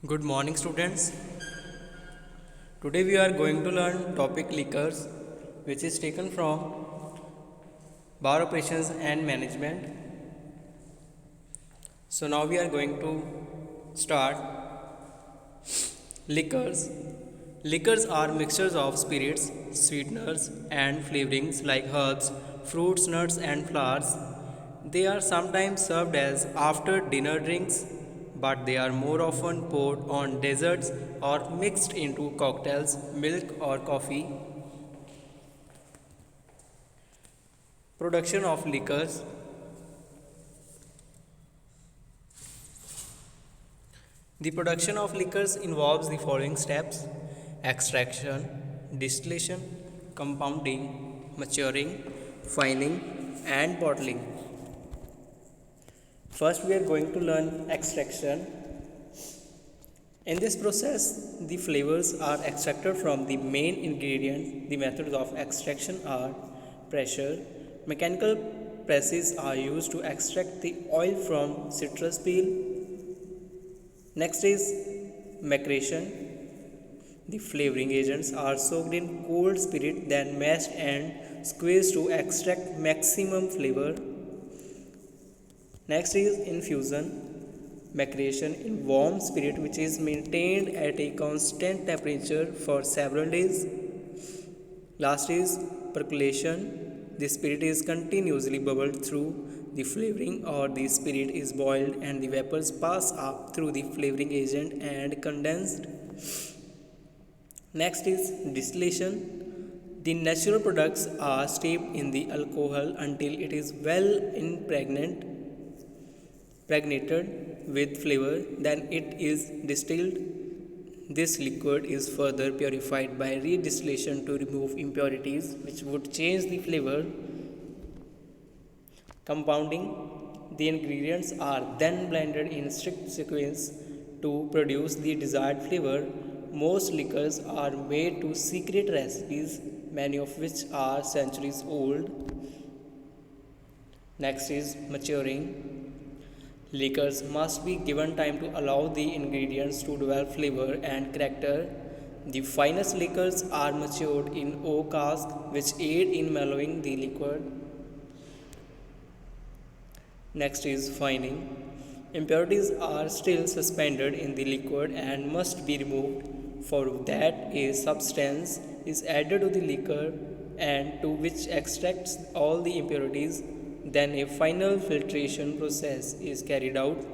Good morning, students. Today we are going to learn topic liquors, which is taken from Bar Operations and Management. So now we are going to start liquors. Liquors are mixtures of spirits, sweeteners, and flavorings like herbs, fruits, nuts, and flowers. They are sometimes served as after dinner drinks, but they are more often poured on desserts or mixed into cocktails, milk, or coffee. Production of liquors. The production of liquors involves the following steps: extraction, distillation, compounding, maturing, fining, and bottling. First, we are going to learn extraction. In this process, the flavors are extracted from the main ingredient. The methods of extraction are pressure. Mechanical presses are used to extract the oil from citrus peel. Next is maceration. The flavoring agents are soaked in cold spirit, then mashed and squeezed to extract maximum flavor. Next is infusion. Maceration in warm spirit which is maintained at a constant temperature for several days. Last is percolation. The spirit is continuously bubbled through the flavoring, or the spirit is boiled and the vapors pass up through the flavoring agent and condensed. Next is distillation. The natural products are steeped in the alcohol until it is well impregnated with flavor, then it is distilled. This liquid is further purified by redistillation to remove impurities which would change the flavor. Compounding. The ingredients are then blended in strict sequence to produce the desired flavor. Most liquors are made to secret recipes, many of which are centuries old. Next is maturing. Liquors must be given time to allow the ingredients to develop flavor and character. The finest liquors are matured in oak cask, which aid in mellowing the liquid. Next is fining. Impurities are still suspended in the liquid and must be removed. For that, a substance is added to the liquor and to which extracts all the impurities. Then a final filtration process is carried out.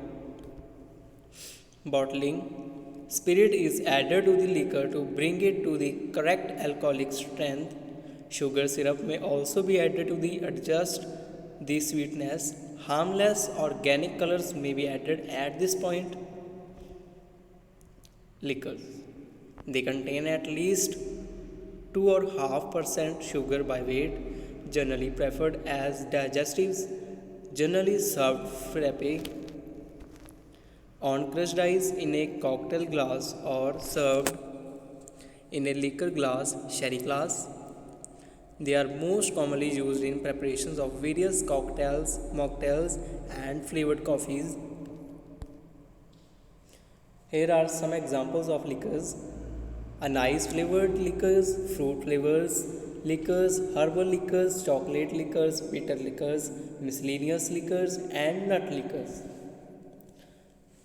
Bottling. Spirit is added to the liquor to bring it to the correct alcoholic strength. Sugar syrup may also be added to adjust the sweetness. Harmless organic colors may be added at this point. Liquors. They contain at least 2.5% sugar by weight, generally preferred as digestives, generally served frappe on crushed ice in a cocktail glass or served in a liquor glass, sherry glass. They are most commonly used in preparations of various cocktails, mocktails, and flavored coffees. Here are some examples of liquors: anise flavored liquors, fruit flavors liquors, herbal liquors, chocolate liquors, bitter liquors, miscellaneous liquors, and nut liquors.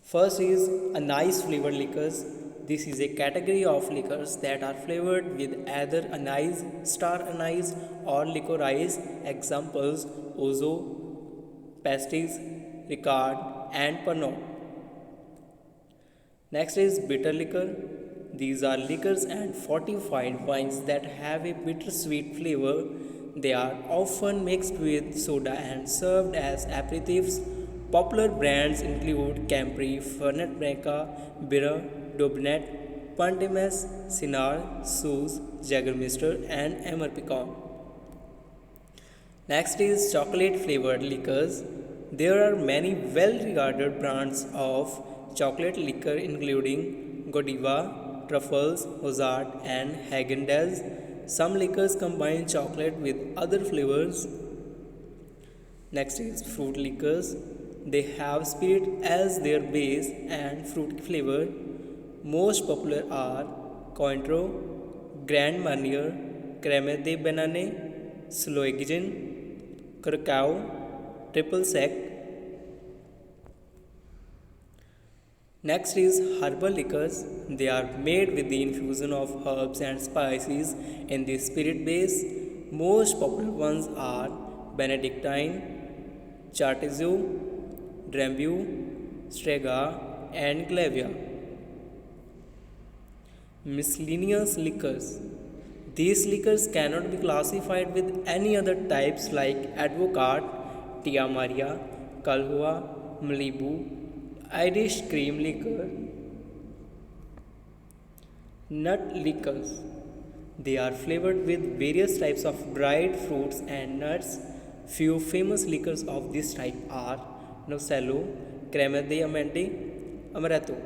First is anise flavored liquors. This is a category of liquors that are flavored with either anise, star anise, or licorice. Examples: Ouzo, Pastis, Ricard, and Pernod. Next is bitter liquor. These are liquors and fortified wines that have a bittersweet flavor. They are often mixed with soda and served as aperitifs. Popular brands include Campari, Fernet Branca, Birra, Dobnet, Pantemes, Cynar, Suze, Jägermeister, and Amarpicon. Next is chocolate flavored liquors. There are many well regarded brands of chocolate liquor including Godiva, Truffles, Ozart, and Häagen-Dazs. Some liquors combine chocolate with other flavors. Next is fruit liquors. They have spirit as their base and fruit flavor. Most popular are Cointreau, Grand Marnier, Crème de Banane, Sloegigen, Curacao, Triple Sec. Next is herbal liquors. They are made with the infusion of herbs and spices in the spirit base. Most popular ones are Benedictine, Chartreuse, Drambuie, Strega, and Clavia. Miscellaneous liquors. These liquors cannot be classified with any other types like Advocat, Tia Maria, Calhua, Malibu, Irish cream liquor. Nut liquors. They are flavored with various types of dried fruits and nuts. Few famous liquors of this type are Nocello, Crema de Amante, Amaretto.